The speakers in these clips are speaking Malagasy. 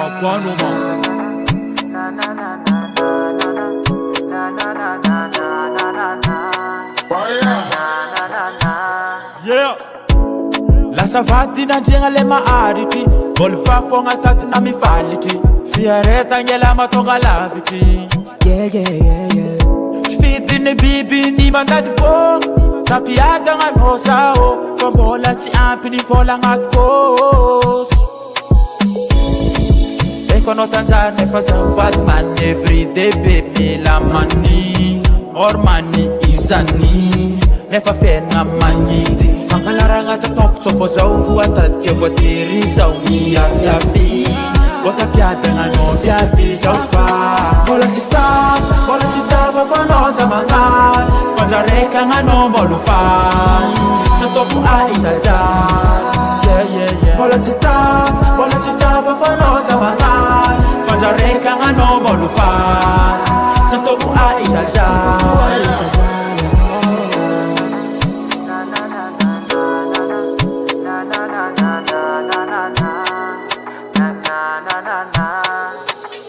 Guano man. Yeah. La savati na jenga le maariti. Golfa fonga tati na mifaliti. Fiareta ngela matonga laviti. Yeah. Sfidi ni bibi ni mandati po. Tapiata nga no sao. Fambola si ampi ni fola ngat kos. Kono tanzane pasang Batman everyday baby la money or money isani nefa fena mangi mangalaranga sa top so for za ufuatat ke botiri za umia fi bota piata nga no piati za fa bola sita fa no za manga konja reka nga no bolufa sa top a inaja yeah bola sita fa no za manga Reka nga no bolufa sa toku a inaja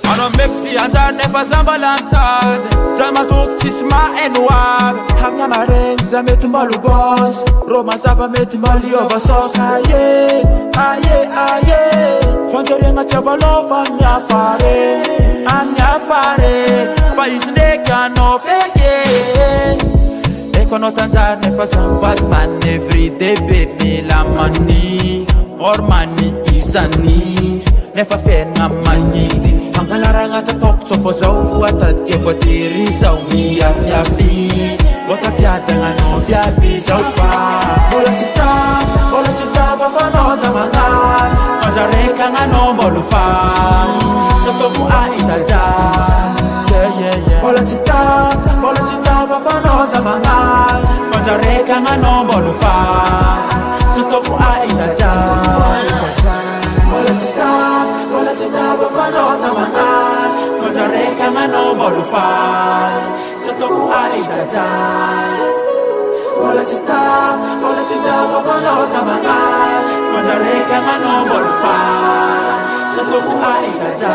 Ano mekti anja nefa zambalantad Zama tuktisma enwab Hamya mareng zametu malubos Roma zava meti malioba sos Aye Fonjeringa chavalofa Anyafare Faisneka no feke Ekono tanzar nefa sam Batman everyday baby la money or money isani nefa fena mangi Mangalaranga sa tok so for zau fuatat ke potiri zau mi fi Bota piata nga no piapi zau fa Bola sita fa no za mangal Konja reka nga no bolufa Sa toku a inaja Yeah Bola sita fa no za mangal Konja reka nga no bolufa Sa toku a inaja Bola sita fa no za mangal Konja reka nga no bolufa Sa toku a inaja Bola sita fa no za mangal Konja reka nga no bolufa Sa toku a inaja